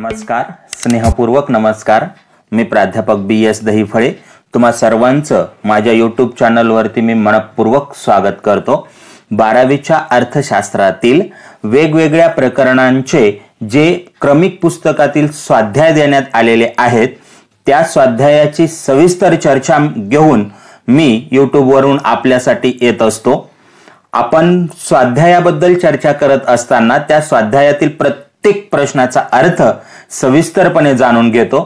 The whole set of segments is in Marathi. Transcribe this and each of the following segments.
नमस्कार, स्नेहपूर्वक नमस्कार। मी प्राध्यापक BS दहीफळे तुम्हा सर्वांचं माझ्या YouTube चॅनलवरती मी मनपूर्वक स्वागत करतो। 12वीच्या अर्थशास्त्रातील वेगवेगळ्या प्रकरणांचे जे क्रमिक पुस्तकातील स्वाध्याय देण्यात आलेले आहेत त्या स्वाध्यायाची सविस्तर चर्चा घेऊन मी YouTube वरून आपल्यासाठी येत असतो। आपण स्वाध्यायाबद्दल चर्चा करत असताना त्या स्वाध्यायातील प्रत्येक प्रश्नाचा अर्थ सविस्तरपणे जाणून घेतो।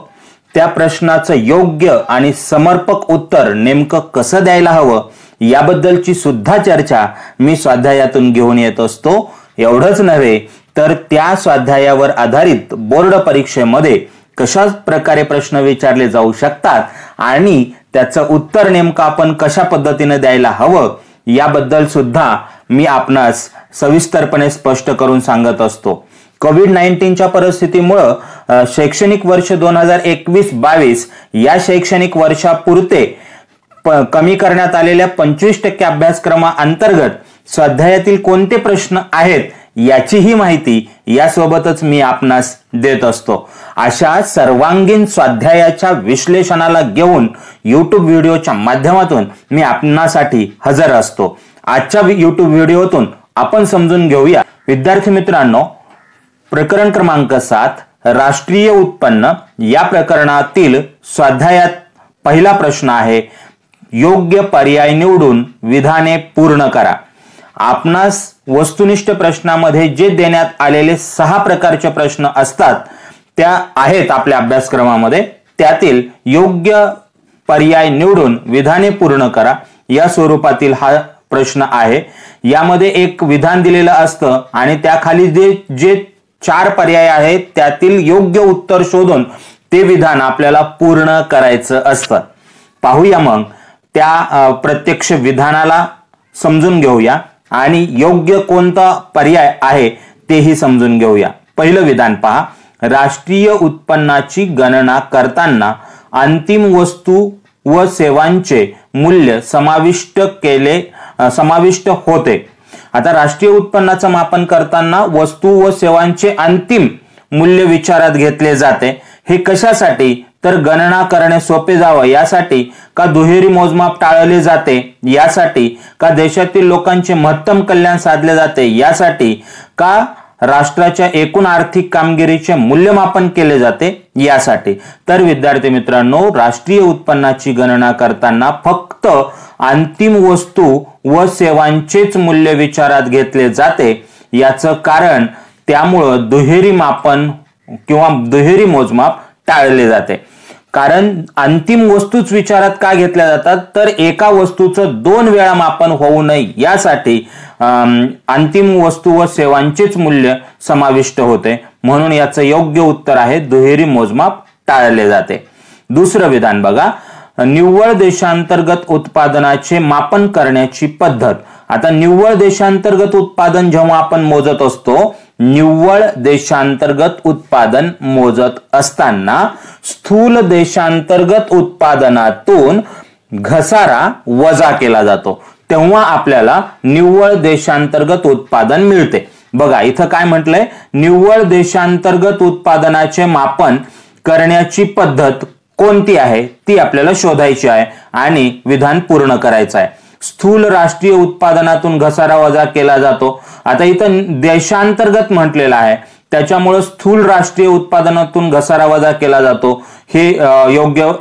त्या प्रश्नाचं योग्य आणि समर्पक उत्तर नेमकं कसं द्यायला हवं याबद्दलची सुद्धा चर्चा मी स्वाध्यायातून घेऊन येत असतो। एवढंच नव्हे तर त्या स्वाध्यायावर आधारित बोर्ड परीक्षेमध्ये कशा प्रकारे प्रश्न विचारले जाऊ शकतात आणि त्याचं उत्तर नेमकं आपण कशा पद्धतीने द्यायला हवं याबद्दल सुद्धा मी आपणास सविस्तरपणे स्पष्ट करून सांगत असतो। कोविड-19च्या परिस्थितीमुळे शैक्षणिक वर्ष 2021-22 या शैक्षणिक वर्षापुरते कमी करण्यात आलेल्या 25% अभ्यासक्रमाअंतर्गत स्वाध्यायातील कोणते प्रश्न आहेत याचीही माहिती यासोबतच मी आपणास देत असतो। अशा सर्वांगीण स्वाध्यायाच्या विश्लेषणाला घेऊन YouTube व्हिडिओच्या माध्यमातून मी आपणासाठी हजर असतो। आजच्या YouTube व्हिडिओतून आपण समजून घेऊया विद्यार्थी मित्रांनो, प्रकरण क्रमांक 7 राष्ट्रीय उत्पन्न या प्रकरणातील स्वाध्यायात पहिला प्रश्न आहे, योग्य पर्याय निवडून विधाने पूर्ण करा। आपणास वस्तुनिष्ठ प्रश्नामध्ये जे देण्यात आलेले 6 प्रकारचे प्रश्न असतात त्या आहेत आपल्या अभ्यासक्रमामध्ये, त्यातील योग्य पर्याय निवडून विधाने पूर्ण करा या स्वरूपातील हा प्रश्न आहे। यामध्ये एक विधान दिलेलं असतं आणि त्याखाली जे 4 पर्याय आहेत त्यातील योग्य उत्तर शोधून ते विधान आपल्याला पूर्ण करायचं असतं। पाहूया मग त्या प्रत्यक्ष विधानाला समजून घेऊया आणि योग्य कोणता पर्याय आहे तेही समजून घेऊया। पहिलं विधान पहा, राष्ट्रीय उत्पन्नाची गणना करताना अंतिम वस्तू व सेवांचे मूल्य समाविष्ट होते। आता राष्ट्रीय उत्पन्नाचं मापन करताना वस्तू व सेवांचे अंतिम मूल्य विचारात घेतले जाते। हे कशासाठी तर गणना करणे सोपे जावं यासाठी, का दुहेरी मोजमाप टाळले जाते यासाठी, का देशातील लोकांचे महत्तम कल्याण साधले जाते यासाठी, का राष्ट्राच्या एकूण आर्थिक कामगिरीचे मूल्यमापन केले जाते यासाठी। तर विद्यार्थी मित्रांनो, राष्ट्रीय उत्पन्नाची गणना करताना फक्त अंतिम वस्तू व सेवांचेच मूल्य विचारात घेतले जाते। याचं कारण त्यामुळं दुहेरी मापन किंवा दुहेरी मोजमाप टाळले जाते। कारण अंतिम वस्तूच विचारात का घेतल्या जातात तर एका वस्तूचं 2 वेळा मापन होऊ नये यासाठी अंतिम वस्तू व सेवांचेच मूल्य समाविष्ट होते, म्हणून याचं योग्य उत्तर आहे दुहेरी मोजमाप टाळले जाते। दुसरं विधान बघा, निव्वळ देशांतर्गत उत्पादनाचे मापन करण्याची पद्धत। आता निव्वळ देशांतर्गत उत्पादन जेव्हा आपण मोजत असतो, निव्वळ देशांतर्गत उत्पादन मोजत असताना स्थूल देशांतर्गत उत्पादनातून घसारा वजा केला जातो, तेव्हा आपल्याला निव्वळ देशांतर्गत उत्पादन मिळते। बघा इथं काय म्हटलंय, निव्वळ देशांतर्गत उत्पादनाचे मापन करण्याची पद्धत कोणती आहे ती आपल्याला शोधायची आहे आणि विधान पूर्ण करायचं आहे। स्थूल राष्ट्रीय उत्पादनातून घसारा वजा केला जातो। आता इथं देशांतर्गत म्हटलेलं आहे त्याच्यामुळे स्थूल राष्ट्रीय उत्पादनातून घसारा वजा केला जातो हे योग्य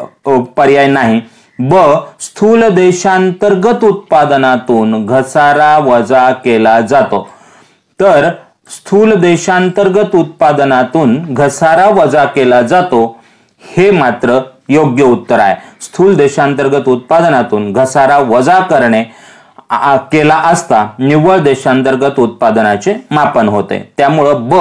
पर्याय नाही। ब, स्थूल देशांतर्गत उत्पादनातून घसारा वजा केला जातो। तर स्थूल देशांतर्गत उत्पादनातून घसारा वजा केला जातो हे मात्र योग्य उत्तर आहे। स्थूल देशांतर्गत उत्पादनातून घसारा वजा केला असता निव्वळ देशांतर्गत उत्पादनाचे मापन होते। त्यामुळं ब,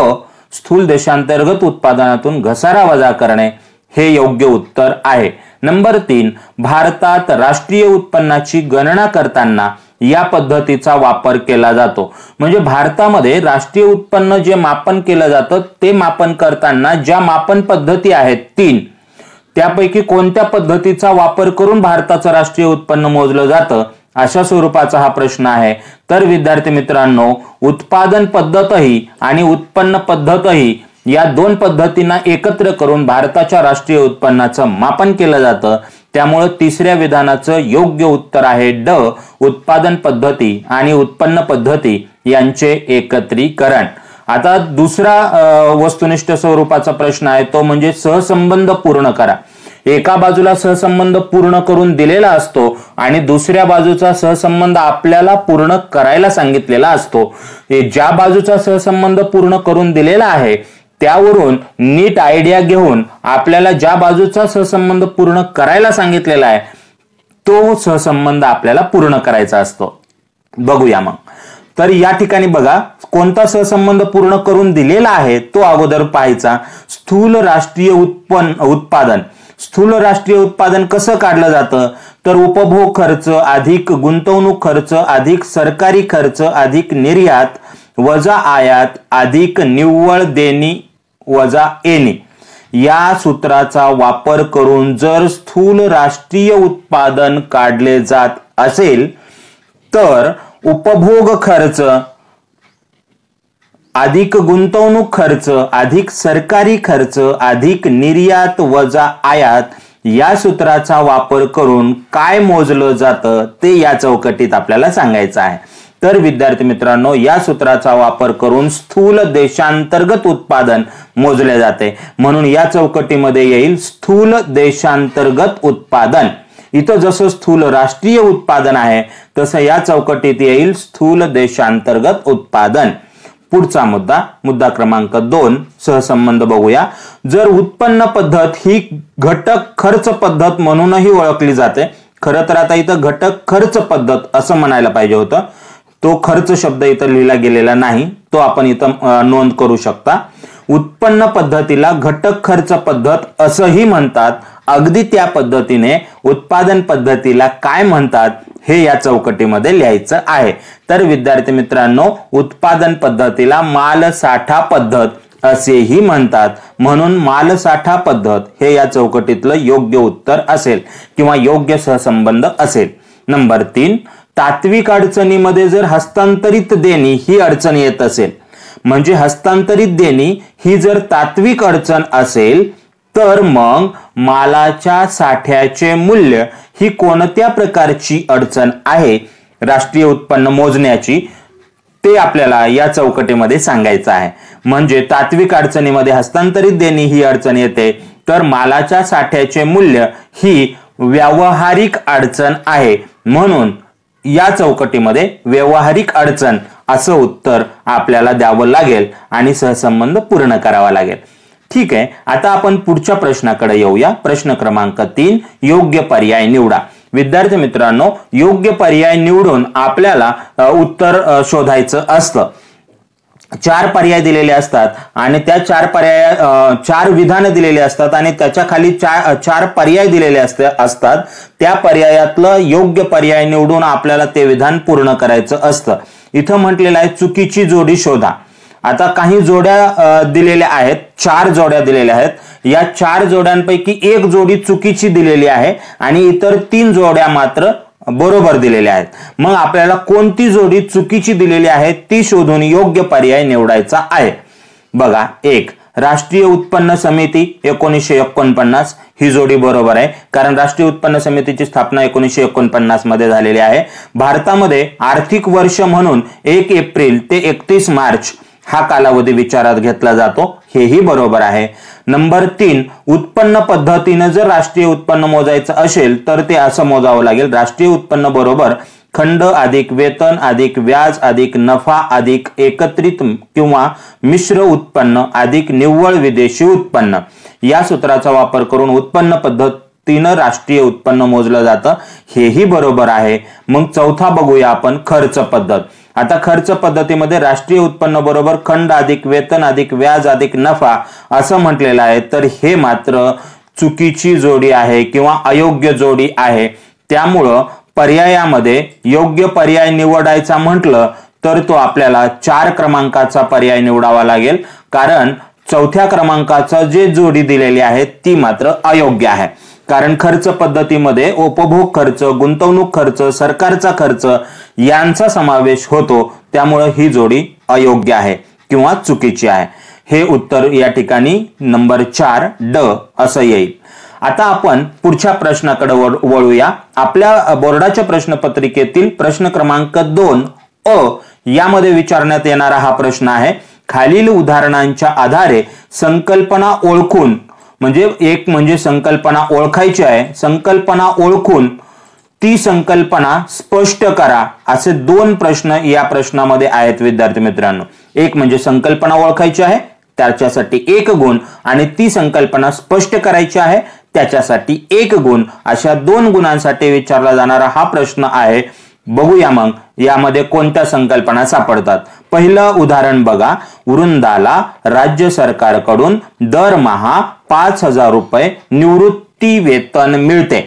स्थूल देशांतर्गत उत्पादनातून घसारा वजा करणे हे योग्य उत्तर आहे। नंबर 3, भारतात राष्ट्रीय उत्पन्नाची गणना करताना या पद्धतीचा वापर केला जातो। म्हणजे भारतामध्ये राष्ट्रीय उत्पन्न जे मापन केलं जातं ते मापन करताना ज्या मापन पद्धती आहेत 3, त्यापैकी कोणत्या पद्धतीचा वापर करून भारताचं राष्ट्रीय उत्पन्न मोजलं जातं अशा स्वरूपाचा हा प्रश्न आहे। तर विद्यार्थी मित्रांनो, उत्पादन पद्धतही आणि उत्पन्न पद्धतही या दोन पद्धतींना एकत्र करून भारताच्या राष्ट्रीय उत्पन्नाचं मापन केलं जातं. त्यामुळे तिसऱ्या विधानाचं योग्य उत्तर आहे ड, उत्पादन पद्धती आणि उत्पन्न पद्धती यांचे एकत्रीकरण. आता दुसरा वस्तुनिष्ठ स्वरूपाचा प्रश्न आहे तो म्हणजे सहसंबंध पूर्ण करा. एका बाजूला सहसंबंध पूर्ण करून दिलेला असतो आणि दुसऱ्या बाजूचा सहसंबंध आपल्याला पूर्ण करायला सांगितलेला असतो. ज्या बाजूचा सहसंबंध पूर्ण करून दिलेला आहे त्यावरून नीट आयडिया घेऊन आपल्याला ज्या बाजूचा सहसंबंध पूर्ण करायला सांगितलेला आहे तो सहसंबंध आपल्याला पूर्ण करायचा असतो. बघूया मग. तर या ठिकाणी बघा कोणता सहसंबंध पूर्ण करून दिलेला आहे तो अगोदर पाहायचा. स्थूल राष्ट्रीय उत्पादन. स्थूल राष्ट्रीय उत्पादन कसं काढलं जातं तर उपभोग खर्च अधिक गुंतवणूक खर्च अधिक सरकारी खर्च अधिक निर्यात वजा आयात अधिक निव्वळ देणी वजा येणे या सूत्राचा वापर करून जर स्थूल राष्ट्रीय उत्पादन काढले जात असेल तर उपभोग खर्च अधिक गुंतवणूक खर्च अधिक सरकारी खर्च अधिक निर्यात वजा आयात या सूत्राचा वापर करून काय मोजलं जातं ते या चौकटीत आपल्याला सांगायचं आहे. तर विद्यार्थी मित्रांनो या सूत्राचा वापर करून स्थूल देशांतर्गत उत्पादन मोजले जाते. म्हणून या चौकटीमध्ये येईल स्थूल देशांतर्गत उत्पादन. इथं जसं स्थूल राष्ट्रीय उत्पादन आहे तसं या चौकटीत येईल स्थूल देशांतर्गत उत्पादन. पुढचा मुद्दा क्रमांक 2 सहसंबंध बघूया. जर उत्पन्न पद्धत ही घटक खर्च पद्धत म्हणूनही ओळखली जाते. खरं तर आता इथं घटक खर्च पद्धत असं म्हणायला पाहिजे होतं. तो खर्च शब्द इथं लिहिला गेलेला नाही, तो आपण इथं नोंद करू शकता. उत्पन्न पद्धतीला घटक खर्च पद्धत असंही म्हणतात. अगदी त्या पद्धतीने उत्पादन पद्धतीला काय म्हणतात हे या चौकटीमध्ये लिहायचं आहे. तर विद्यार्थी मित्रांनो उत्पादन पद्धतीला मालसाठा पद्धत असेही म्हणतात. म्हणून मालसाठा पद्धत हे या चौकटीतलं योग्य उत्तर असेल किंवा योग्य सहसंबंध असेल. नंबर 3 तात्विक अडचणीमध्ये जर हस्तांतरित देणी ही अडचण येत असेल म्हणजे हस्तांतरित देणी ही जर तात्विक अडचण असेल तर मग मालाच्या साठ्याचे मूल्य ही कोणत्या प्रकारची अडचण आहे राष्ट्रीय उत्पन्न मोजण्याची ते आपल्याला या चौकटीमध्ये सांगायचं आहे. म्हणजे तात्विक अडचणीमध्ये हस्तांतरित देणी ही अडचण येते तर मालाच्या साठ्याचे मूल्य ही व्यावहारिक अडचण आहे. म्हणून या चौकटीमध्ये व्यावहारिक अडचण असं उत्तर आपल्याला द्यावं लागेल आणि सहसंबंध पूर्ण करावा लागेल. ठीक आहे. आता आपण पुढच्या प्रश्नाकडे येऊया. प्रश्न क्रमांक 3 योग्य पर्याय निवडा. विद्यार्थी मित्रांनो योग्य पर्याय निवडून आपल्याला उत्तर शोधायचं असतं. 4 पर्याय दिलेले असतात आणि त्या 4 विधानं दिलेले असतात आणि त्याच्या खाली 4 पर्याय दिलेले असतात. त्या पर्यायातलं योग्य पर्याय निवडून आपल्याला ते विधान पूर्ण करायचं असतं. इथं म्हटलेलं आहे चुकीची जोडी शोधा. आता काही जोड्या दिलेल्या आहेत, 4 जोड्या दिलेल्या आहेत. या 4 जोड्यांपैकी एक जोडी चुकीची दिलेली आहे आणि इतर 3 जोड्या मात्र बरोबर दिलेल्या आहेत. मग आपल्याला कोणती जोडी चुकीची दिलेली आहे ती शोधून योग्य पर्याय निवडायचा आहे. बघा 1 राष्ट्रीय उत्पन्न समिती 1949 ही जोडी बरोबर आहे कारण राष्ट्रीय उत्पन्न समितीची स्थापना 1949 मध्ये झालेली आहे. भारतामध्ये आर्थिक वर्ष म्हणून 1 एप्रिल ते 31 मार्च हा कालावधी विचारात घेतला जातो, हेही बरोबर आहे. नंबर 3 उत्पन्न पद्धतीने जर राष्ट्रीय उत्पन्न मोजायचं असेल तर ते असं मोजावं लागेल. राष्ट्रीय उत्पन्न बरोबर खंड अधिक वेतन अधिक व्याज अधिक नफा अधिक एकत्रित किंवा मिश्र उत्पन्न अधिक निव्वळ विदेशी उत्पन्न या सूत्राचा वापर करून उत्पन्न पद्धतीनं राष्ट्रीय उत्पन्न मोजलं जातं, हेही बरोबर आहे. मग चौथा बघूया आपण खर्च पद्धत. आता खर्च पद्धतीमध्ये राष्ट्रीय उत्पन्न बरोबर खंड अधिक वेतन अधिक व्याज अधिक नफा असं म्हटलेलं आहे. तर हे मात्र चुकीची जोडी आहे किंवा अयोग्य जोडी आहे. त्यामुळं पर्यायामध्ये योग्य पर्याय निवडायचा म्हटलं तर तो आपल्याला 4 क्रमांकाचा पर्याय निवडावा लागेल कारण चौथ्या क्रमांकाचा जे जोडी दिलेली आहे ती मात्र अयोग्य आहे. कारण खर्च पद्धतीमध्ये उपभोग खर्च गुंतवणूक खर्च सरकारचा खर्च यांचा समावेश होतो. त्यामुळे ही जोडी अयोग्य आहे किंवा चुकीची आहे. हे उत्तर या ठिकाणी नंबर 4 ड असं येईल. आता आपण पुढच्या प्रश्नाकडे वळूया. आपल्या बोर्डाच्या प्रश्नपत्रिकेतील प्रश्न क्रमांक 2 अ यामध्ये विचारण्यात येणारा हा प्रश्न आहे. खालील उदाहरणांच्या आधारे संकल्पना ओळखून, म्हणजे एक म्हणजे संकल्पना ओळखायची आहे, संकल्पना ओळखून ती संकल्पना स्पष्ट करा, असे 2 प्रश्न या प्रश्नामध्ये आहेत विद्यार्थी मित्रांनो. एक म्हणजे संकल्पना ओळखायची आहे त्याच्यासाठी 1 गुण, आणि ती संकल्पना स्पष्ट करायची आहे त्याच्यासाठी 1 गुण, अशा 2 गुणांसाठी विचारला जाणारा हा प्रश्न आहे. बघूया मग यामध्ये कोणत्या संकल्पना सापडतात. पहिलं उदाहरण बघा. वृंदाला राज्य सरकारकडून दरमहा 5,000 रुपये निवृत्ती वेतन मिळते.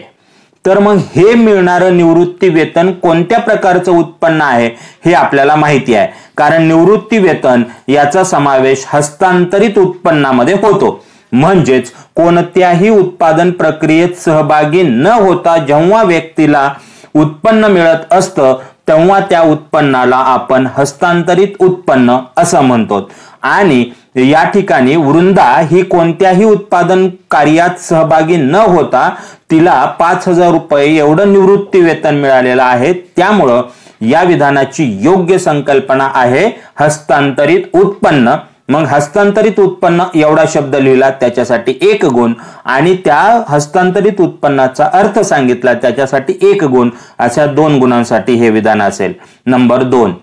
तर मग हे मिळणारं निवृत्ती वेतन कोणत्या प्रकारचं उत्पन्न आहे हे आपल्याला माहिती आहे, कारण निवृत्ती वेतन याचा समावेश हस्तांतरित उत्पन्नामध्ये होतो. म्हणजेच कोणत्याही उत्पादन प्रक्रियेत सहभागी न होता जेव्हा व्यक्तीला उत्पन्न मिळत असतं तेव्हा त्या उत्पन्नाला आपण हस्तांतरित उत्पन्न असं म्हणतो. आणि या ठिकाणी वृंदा ही कोणत्याही उत्पादन कार्यात सहभागी न होता तिला 5,000 रुपये एवढं निवृत्ती वेतन मिळालेलं आहे. त्यामुळं या विधानाची योग्य संकल्पना आहे हस्तांतरित उत्पन्न. मग हस्तांतरित उत्पन्न एवढा शब्द लिहिला त्याच्यासाठी 1 गुण, आणि त्या हस्तांतरित उत्पन्नाचा अर्थ सांगितला त्याच्यासाठी 1 गुण, अशा 2 गुणांसाठी हे विधान असेल. नंबर 2.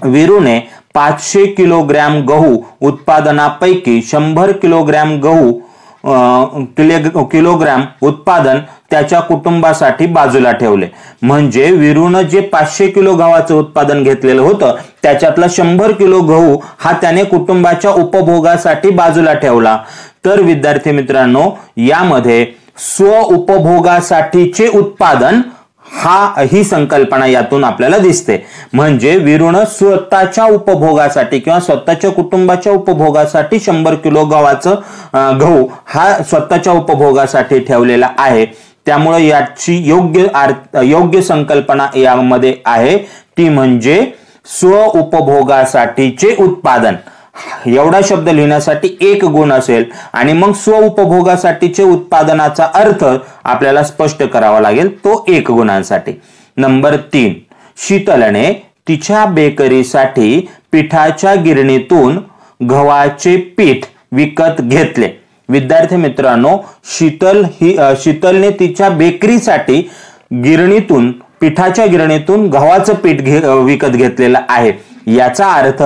वीरूने 500 किलोग्रॅम गहू उत्पादनापैकी 100 किलोग्रॅम किलोग्रॅम उत्पादन त्याच्या कुटुंबासाठी बाजूला ठेवले. म्हणजे वीरूने जे 500 किलो गव्हाचं उत्पादन घेतलेलं होतं त्याच्यातला 100 किलो गहू हा त्याने कुटुंबाच्या उपभोगासाठी बाजूला ठेवला. तर विद्यार्थी मित्रांनो, यामध्ये स्व उपभोगासाठीचे उत्पादन ही संकल्पना यातून आपल्याला दिसते. म्हणजे वीरूने स्वतःच्या उपभोगासाठी किंवा स्वतःच्या कुटुंबाच्या उपभोगासाठी 100 किलो गहू हा स्वतःच्या उपभोगासाठी ठेवलेला आहे. त्यामुळे याची योग्य संकल्पना यामध्ये आहे ती म्हणजे स्व उपभोगासाठीचे उत्पादन. एवढा शब्द लिहिण्यासाठी 1 गुण असेल, आणि मग स्व उपभोगासाठीचे उत्पादनाचा अर्थ आपल्याला स्पष्ट करावा लागेल, तो 1 गुणांसाठी. नंबर 3. शीतलने तिच्या बेकरीसाठी पिठाच्या गिरणीतून गव्हाचे पीठ विकत घेतले. विद्यार्थी मित्रांनो, शीतलने तिच्या बेकरीसाठी पिठाच्या गिरणीतून गव्हाचं पीठ विकत घेतलेलं आहे. याचा अर्थ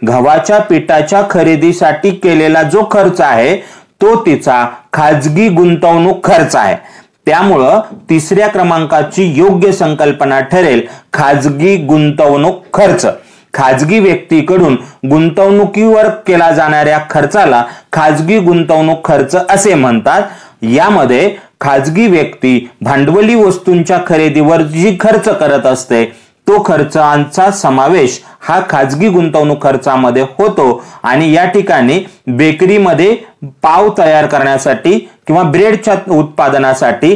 गव्हाच्या पिठाच्या खरेदीसाठी केलेला जो खर्च आहे तो तिचा खाजगी गुंतवणूक खर्च आहे. त्यामुळं 3ऱ्या क्रमांकाची योग्य संकल्पना ठरेल खाजगी गुंतवणूक खर्च. खाजगी व्यक्तीकडून गुंतवणुकीवर केला जाणाऱ्या खर्चाला खाजगी गुंतवणूक खर्च असे म्हणतात. यामध्ये खाजगी व्यक्ती भांडवली वस्तूंच्या खरेदीवर जी खर्च करत असते तो खर्चांचा समावेश हा खाजगी गुंतवणूक खर्चामध्ये होतो. आणि या ठिकाणी बेकरीमध्ये पाव तयार करण्यासाठी किंवा ब्रेडच्या उत्पादनासाठी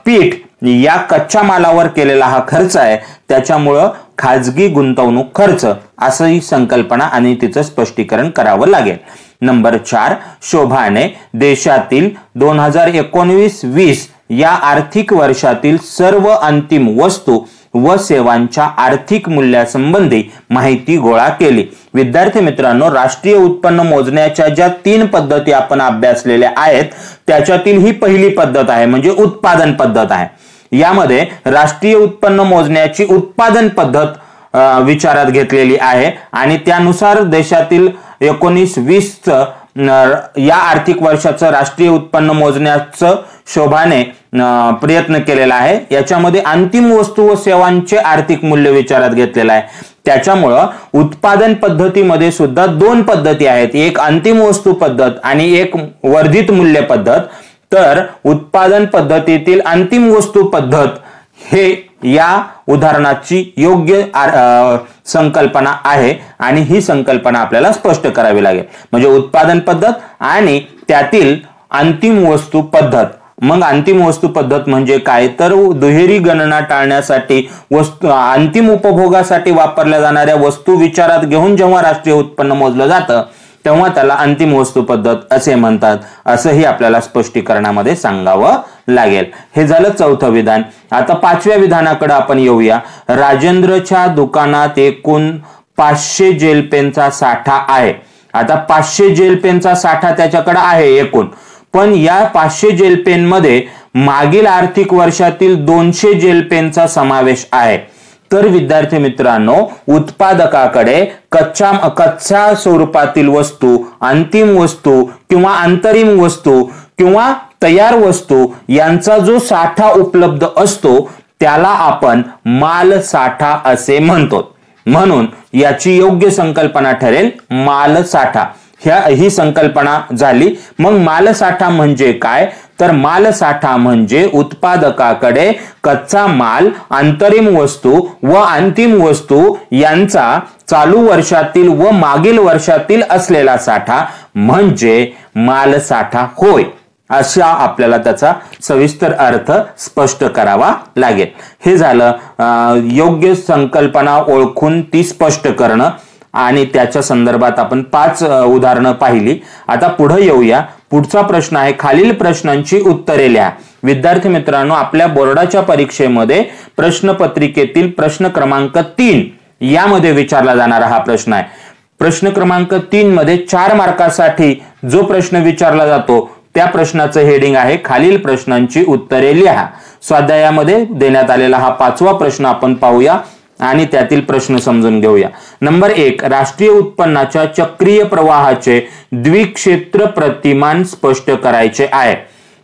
पीठ या कच्च्या मालावर केलेला हा खर्च आहे. त्याच्यामुळं खाजगी गुंतवणूक खर्च असं ही संकल्पना आणि तिचं स्पष्टीकरण करावं लागेल. नंबर 4. शोभाने देशातील 2019-20 या आर्थिक वर्षातील सर्व अंतिम वस्तू व सेवांच्या आर्थिक मूल्यासंबंधी माहिती गोळा केली. विद्यार्थी मित्रांनो, राष्ट्रीय उत्पन्न मोजण्याच्या ज्या 3 पद्धती आपण अभ्यासलेल्या आहेत त्याच्यातील ही पहिली पद्धत आहे, म्हणजे उत्पादन पद्धत आहे. यामध्ये राष्ट्रीय उत्पन्न मोजण्याची उत्पादन पद्धत विचारात घेतलेली आहे, आणि त्यानुसार देशातील 19-20 या आर्थिक वर्षाचं राष्ट्रीय उत्पन्न मोजण्याचं शोभाने प्रयत्न केलेला आहे. याच्यामध्ये अंतिम वस्तू व सेवांचे आर्थिक मूल्य विचारात घेतलेलं आहे. त्याच्यामुळं उत्पादन पद्धतीमध्ये सुद्धा 2 पद्धती आहेत, एक अंतिम वस्तू पद्धत आणि एक वर्धित मूल्य पद्धत. तर उत्पादन पद्धतीतील अंतिम वस्तू पद्धत हे या उदाहरणाची योग्य संकल्पना आहे, आणि ही संकल्पना आपल्याला स्पष्ट करावी लागेल. म्हणजे उत्पादन पद्धत आणि त्यातील अंतिम वस्तू पद्धत. मग अंतिम वस्तू पद्धत म्हणजे काय, तर दुहेरी गणना टाळण्यासाठी अंतिम उपभोगासाठी वापरल्या जाणाऱ्या वस्तू विचारात घेऊन जेव्हा राष्ट्रीय उत्पन्न मोजलं जातं तेव्हा त्याला अंतिम वस्तू पद्धत असे म्हणतात, असंही आपल्याला स्पष्टीकरणामध्ये सांगावं लागेल. हे झालं चौथं विधान. आता पाचव्या विधानाकडे आपण येऊया. राजेंद्रच्या दुकानात एकूण 500 जेल पेनचा साठा आहे. आता 500 जेल पेनचा साठा त्याच्याकडे आहे एकूण, पण या 500 जेल पेन मध्ये मागील आर्थिक वर्षातील 200 जेल पेनचा समावेश आहे. तर विद्यार्थी मित्रांनो, उत्पादकाकडे कच्च्या स्वरूपातील वस्तू, अंतिम वस्तू किंवा अंतरिम वस्तू किंवा तयार वस्तू यांचा जो साठा उपलब्ध असतो त्याला आपण माल साठा असे म्हणतो. म्हणून याची योग्य संकल्पना ठरेल मालसाठा. ही संकल्पना झाली. मग मालसाठा म्हणजे काय? तर मालसाठा म्हणजे उत्पादकाकडे कच्चा माल, अंतरिम वस्तू व अंतिम वस्तू यांचा चालू वर्षातील व मागील वर्षातील असलेला साठा म्हणजे मालसाठा होय. अशा आपल्याला त्याचा सविस्तर अर्थ स्पष्ट करावा लागेल. हे झालं योग्य संकल्पना ओळखून ती स्पष्ट करणं आणि त्याच्या संदर्भात आपण 5 उदाहरणं पाहिली. आता पुढे येऊया. पुढचा प्रश्न आहे, खालील प्रश्नांची उत्तरे लिहा. विद्यार्थी मित्रांनो, आपल्या बोर्डाच्या परीक्षेमध्ये प्रश्नपत्रिकेतील प्रश्न क्रमांक 3 यामध्ये विचारला जाणारा हा प्रश्न आहे. प्रश्न क्रमांक 3 मध्ये 4 मार्कासाठी जो प्रश्न विचारला जातो त्या प्रश्नाचं हेडिंग आहे खालील प्रश्नांची उत्तरे लिहा. स्वाध्यायामध्ये देण्यात आलेला हा 5वा प्रश्न आपण पाहूया आणि त्यातील प्रश्न समजून घेऊया. नंबर 1, राष्ट्रीय उत्पन्नाच्या चक्रीय प्रवाहाचे द्विक्षेत्र प्रतिमान स्पष्ट करायचे आहे.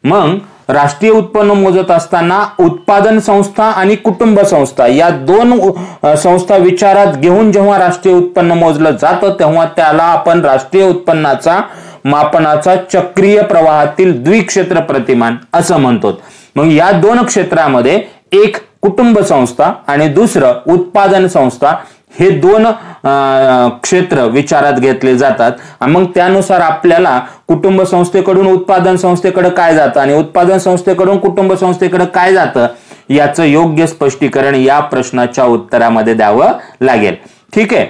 मग राष्ट्रीय उत्पन्न मोजत असताना उत्पादन संस्था आणि कुटुंब संस्था या 2 संस्था विचारात घेऊन जेव्हा राष्ट्रीय उत्पन्न मोजलं जातं तेव्हा त्याला आपण राष्ट्रीय उत्पन्नाचा मापनाचा चक्रीय प्रवाहातील द्विक्षेत्र प्रतिमान असं म्हणतो. मग या 2 क्षेत्रामध्ये एक कुटुंब संस्था आणि दुसरं उत्पादन संस्था हे 2 क्षेत्र विचारात घेतले जातात. मग त्यानुसार आपल्याला कुटुंब संस्थेकडून उत्पादन संस्थेकडे काय जातं आणि उत्पादन संस्थेकडून कुटुंब संस्थेकडे काय जातं याचं योग्य स्पष्टीकरण या प्रश्नाच्या उत्तरामध्ये द्यावं लागेल. ठीक आहे.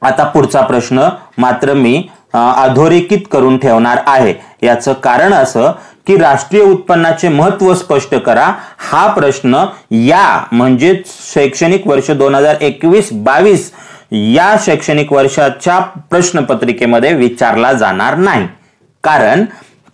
आता पुढचा प्रश्न मात्र मी अधोरेखित करून ठेवणार आहे. याचं कारण असं की राष्ट्रीय उत्पन्नाचे महत्व स्पष्ट करा हा प्रश्न या म्हणजे शैक्षणिक वर्ष 2021-22 या शैक्षणिक वर्षाच्या प्रश्नपत्रिकेमध्ये विचारला जाणार नाही. कारण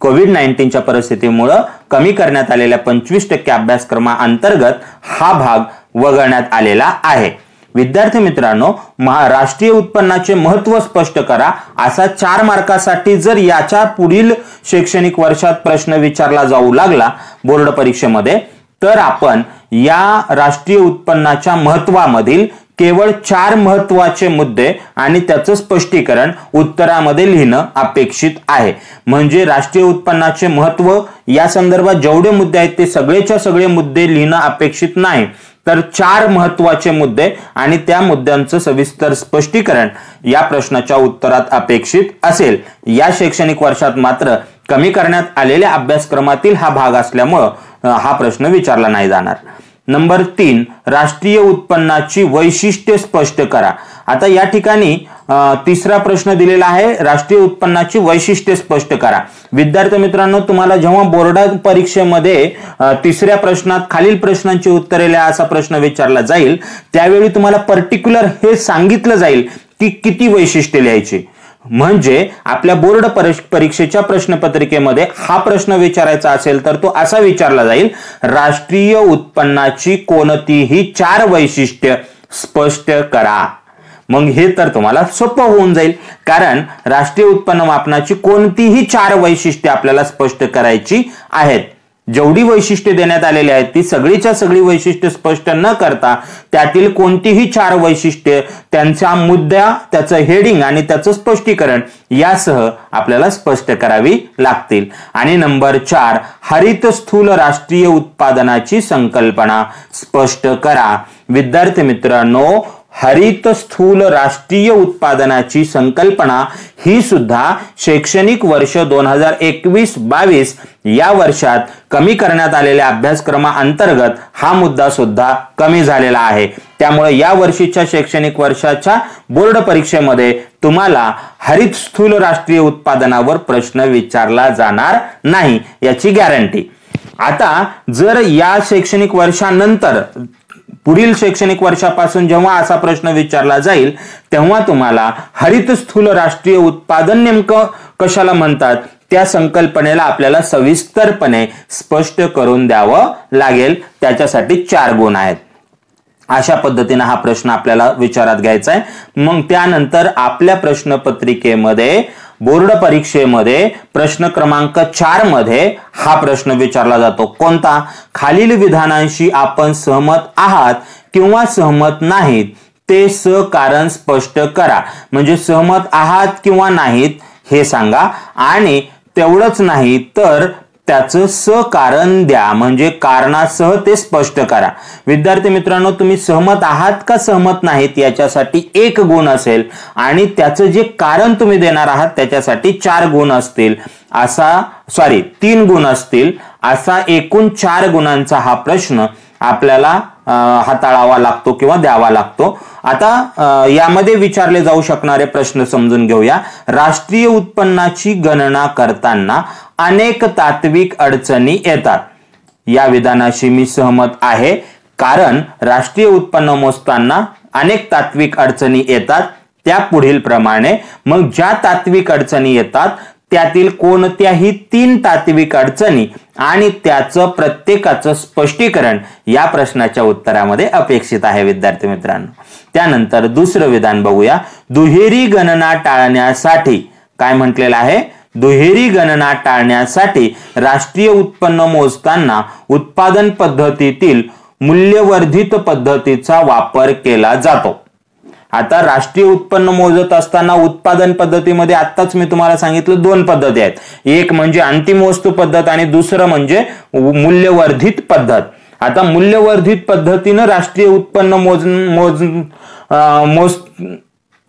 कोविड-19च्या परिस्थितीमुळे कमी करण्यात आलेल्या 25% अभ्यासक्रमाअंतर्गत हा भाग वगळण्यात आलेला आहे. विद्यार्थी मित्रांनो, राष्ट्रीय उत्पन्नाचे महत्व स्पष्ट करा असा 4 मार्कासाठी जर याच्या पुढील शैक्षणिक वर्षात प्रश्न विचारला जाऊ लागला बोर्ड परीक्षेमध्ये तर आपण या राष्ट्रीय उत्पन्नाच्या महत्वामधील केवळ 4 महत्वाचे मुद्दे आणि त्याचं स्पष्टीकरण उत्तरामध्ये लिहिणं अपेक्षित आहे. म्हणजे राष्ट्रीय उत्पन्नाचे महत्व या संदर्भात जेवढे मुद्दे आहेत ते सगळेच्या सगळे मुद्दे लिहिणं अपेक्षित नाही, तर 4 महत्वाचे मुद्दे आणि त्या मुद्द्यांचं सविस्तर स्पष्टीकरण या प्रश्नाच्या उत्तरात अपेक्षित असेल. या शैक्षणिक वर्षात मात्र कमी करण्यात आलेल्या अभ्यासक्रमातील हा भाग असल्यामुळे हा प्रश्न विचारला नाही जाणार. नंबर 3, राष्ट्रीय उत्पन्नाची वैशिष्ट्ये स्पष्ट करा. आता या ठिकाणी तिसरा प्रश्न दिलेला आहे, राष्ट्रीय उत्पन्नाची वैशिष्ट्ये स्पष्ट करा. विद्यार्थी मित्रांनो, तुम्हाला जेव्हा बोर्ड परीक्षेमध्ये 3ऱ्या प्रश्नात खालील प्रश्नांची उत्तरे लिहा असा प्रश्न विचारला जाईल त्यावेळी तुम्हाला पर्टिक्युलर हे सांगितलं जाईल की किती वैशिष्ट्ये लिहायची. म्हणजे आपल्या बोर्ड परीक्षेच्या प्रश्नपत्रिकेमध्ये हा प्रश्न विचारायचा असेल तर तो असा विचारला जाईल, राष्ट्रीय उत्पन्नाची कोणतीही 4 वैशिष्ट्य स्पष्ट करा. मग हे तर तुम्हाला सोपं होऊन जाईल, कारण राष्ट्रीय उत्पन्न मापनाची कोणतीही 4 वैशिष्ट्ये आपल्याला स्पष्ट करायची आहेत. जेवढी वैशिष्ट्ये देण्यात आलेली आहेत ती सगळीच्या सगळी वैशिष्ट्ये स्पष्ट न करता त्यातील कोणतीही 4 वैशिष्ट्ये, त्यांचा मुद्दा, त्याचं हेडिंग आणि त्याचं स्पष्टीकरण यासह आपल्याला स्पष्ट करावी लागतील. आणि नंबर 4, हरित स्थूल राष्ट्रीय उत्पादनाची संकल्पना स्पष्ट करा. विद्यार्थी मित्रांनो, हरित स्थूल राष्ट्रीय उत्पादनाची संकल्पना ही सुद्धा शैक्षणिक वर्ष 2021-22 या वर्षात कमी करण्यात आलेल्या अभ्यासक्रमाअंतर्गत हा मुद्दा सुद्धा कमी झालेला आहे। त्यामुळे या वर्षीच्या शैक्षणिक वर्षाच्या बोर्ड परीक्षेमध्ये तुम्हाला हरित स्थूल राष्ट्रीय उत्पादनावर प्रश्न विचारला जाणार नाही याची गॅरंटी। आता जर या शैक्षणिक वर्षानंतर पुढील शैक्षणिक वर्षापासून जेव्हा असा प्रश्न विचारला जाईल तेव्हा तुम्हाला हरित स्थूल राष्ट्रीय उत्पादन नेमकं कशाला म्हणतात त्या संकल्पनेला आपल्याला सविस्तरपणे स्पष्ट करून द्यावं लागेल। त्याच्यासाठी 4 गुण आहेत। अशा पद्धतीने हा प्रश्न आपल्याला विचारात घ्यायचा आहे। मग त्यानंतर आपल्या प्रश्नपत्रिकेमध्ये बोर्ड परीक्षेमध्ये प्रश्न क्रमांक 4 मध्ये हा प्रश्न विचारला जातो। कोणता? खालील विधानांशी आपण सहमत आहात किंवा सहमत नाहीत ते कारण स्पष्ट करा। म्हणजे सहमत आहात किंवा नाहीत हे सांगा आणि तेवढंच नाही तर त्याचं कारण द्या, म्हणजे कारणासह ते स्पष्ट करा। विद्यार्थी मित्रांनो, तुम्ही सहमत आहात का सहमत नाहीत याच्यासाठी 1 गुण असेल आणि त्याचं जे कारण तुम्ही देणार आहात त्याच्यासाठी 4 गुण असतील, 3 गुण असतील। असा एकूण 4 गुणांचा हा प्रश्न आपल्याला हाताळावा लागतो किंवा द्यावा लागतो। आता यामध्ये विचारले जाऊ शकणारे प्रश्न समजून घेऊया। राष्ट्रीय उत्पन्नाची गणना करताना अनेक तात्विक अडचणी येतात। या विधानाशी मी सहमत आहे, कारण राष्ट्रीय उत्पन्न मोजताना अनेक तात्विक अडचणी येतात त्या पुढील प्रमाणे। मग ज्या तात्विक अडचणी येतात त्यातील कोणत्याही 3 तात्विक अडचणी आणि त्याचं प्रत्येकाचं स्पष्टीकरण या प्रश्नाच्या उत्तरामध्ये अपेक्षित आहे विद्यार्थी मित्रांनो। त्यानंतर दुसरं विधान बघूया। दुहेरी गणना टाळण्यासाठी काय म्हटलेलं आहे? दुहेरी गणना टाळण्यासाठी राष्ट्रीय उत्पन्न मोजताना उत्पादन पद्धतीतील मूल्यवर्धित पद्धतीचा वापर केला जातो। आता राष्ट्रीय उत्पन्न मोजत असताना उत्पादन पद्धतीमध्ये आत्ताच मी तुम्हाला सांगितलं 2 पद्धती आहेत। एक म्हणजे अंतिम वस्तू पद्धत आणि दुसरं म्हणजे मूल्यवर्धित पद्धत। आता मूल्यवर्धित पद्धतीने राष्ट्रीय उत्पन्न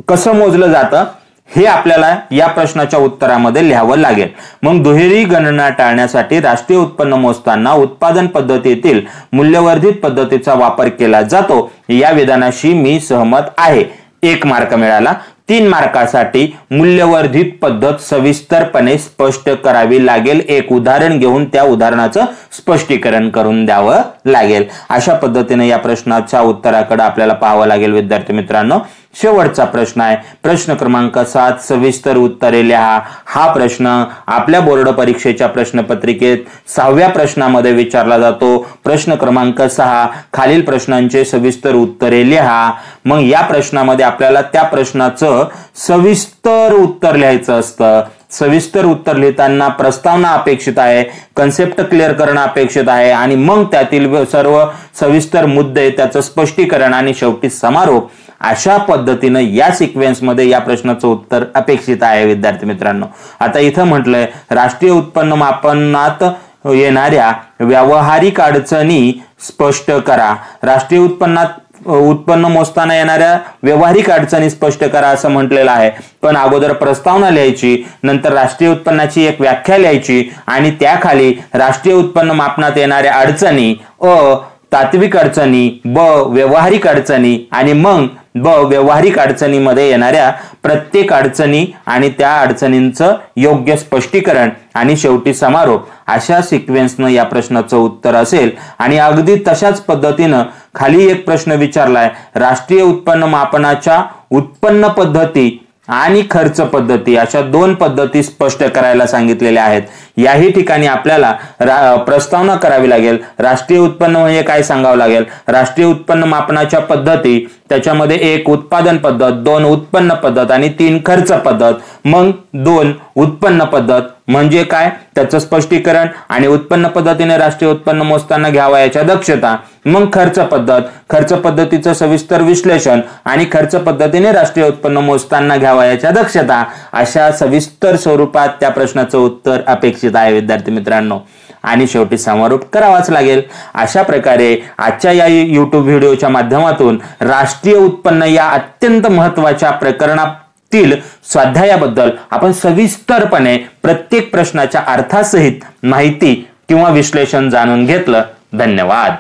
कसं मोजलं जातं हे आपल्याला या प्रश्नाच्या उत्तरामध्ये लिहावं लागेल। मग दुहेरी गणना टाळण्यासाठी राष्ट्रीय उत्पन्न मोजताना उत्पादन पद्धतीतील मूल्यवर्धित पद्धतीचा वापर केला जातो या विधानाशी मी सहमत आहे। 1 मार्क मिळाला। 3 मार्कासाठी मूल्यवर्धित पद्धत सविस्तरपणे स्पष्ट करावी लागेल। एक उदाहरण घेऊन त्या उदाहरणाचं स्पष्टीकरण करून द्यावं लागेल। अशा पद्धतीने या प्रश्नाच्या उत्तराकडे आपल्याला पाहावं लागेल विद्यार्थी मित्रांनो। शेवटचा प्रश्न आहे प्रश्न क्रमांक 7 सविस्तर उत्तरे लिहा। हा प्रश्न आपल्या बोर्ड परीक्षेच्या प्रश्नपत्रिकेत 6व्या प्रश्नामध्ये विचारला जातो। प्रश्न क्रमांक 6 खालील प्रश्नांचे सविस्तर उत्तरे लिहा। मग या प्रश्नामध्ये आपल्याला त्या प्रश्नाचं सविस्तर उत्तर लिहायचं असतं। सविस्तर उत्तर लिहिताना प्रस्तावना अपेक्षित आहे, कन्सेप्ट क्लिअर करणं अपेक्षित आहे आणि मग त्यातील सर्व सविस्तर मुद्दे, त्याचं स्पष्टीकरण आणि शेवटी समारोप अशा पद्धतीने या सिक्वेन्स मध्ये या प्रश्नाचं उत्तर अपेक्षित आहे विद्यार्थी मित्रांनो। आता इथं म्हटलंय राष्ट्रीय उत्पन्न मापनात येणाऱ्या व्यावहारिक अडचणी स्पष्ट करा। राष्ट्रीय उत्पन्न मोजताना येणाऱ्या व्यावहारिक अडचणी स्पष्ट करा असं म्हटलेलं आहे। पण अगोदर प्रस्तावना लिहायची, नंतर राष्ट्रीय उत्पन्नाची एक व्याख्या लिहायची आणि त्याखाली राष्ट्रीय उत्पन्न मापनात येणाऱ्या अडचणी तात्विक अडचणी, व्यावहारिक अडचणी आणि मग व्यावहारिक अडचणीमध्ये येणाऱ्या प्रत्येक अडचणी आणि त्या अडचणींचं योग्य स्पष्टीकरण आणि शेवटी समारोप अशा सिक्वेन्सनं या प्रश्नाचं उत्तर असेल। आणि अगदी तशाच पद्धतीनं खाली एक प्रश्न विचारलाय राष्ट्रीय उत्पन्न मापनाच्या उत्पन्न पद्धती आणि खर्च पद्धती अशा 2 पद्धती स्पष्ट करायला सांगितलेल्या आहेत। याही ठिकाणी आपल्याला प्रस्तावना करावी लागेल। राष्ट्रीय उत्पन्न म्हणजे काय सांगावं लागेल, राष्ट्रीय उत्पन्न मापनाच्या पद्धती, त्याच्यामध्ये 1 उत्पादन पद्धत, 2 उत्पन्न पद्धत आणि 3 खर्च पद्धत। मग 2 उत्पन्न पद्धत म्हणजे काय त्याचं स्पष्टीकरण आणि उत्पन्न पद्धतीने राष्ट्रीय उत्पन्न मोजताना घ्यावयाच्या दक्षता। मग खर्च पद्धत, खर्च पद्धतीचं सविस्तर विश्लेषण आणि खर्च पद्धतीने राष्ट्रीय उत्पन्न मोजताना घ्यावयाच्या दक्षता अशा सविस्तर स्वरूपात त्या प्रश्नाचं उत्तर अपेक्षित आहे विद्यार्थी मित्रांनो। आणि शेवटी समारोप करावाच लागेल। अशा प्रकारे आजच्या या YouTube व्हिडिओच्या माध्यमातून राष्ट्रीय उत्पन्न या अत्यंत महत्त्वाच्या प्रकरणातील स्वाध्यायाबद्दल आपण सविस्तरपणे प्रत्येक प्रश्नाच्या अर्थासहित माहिती किंवा विश्लेषण जाणून घेतलं। धन्यवाद।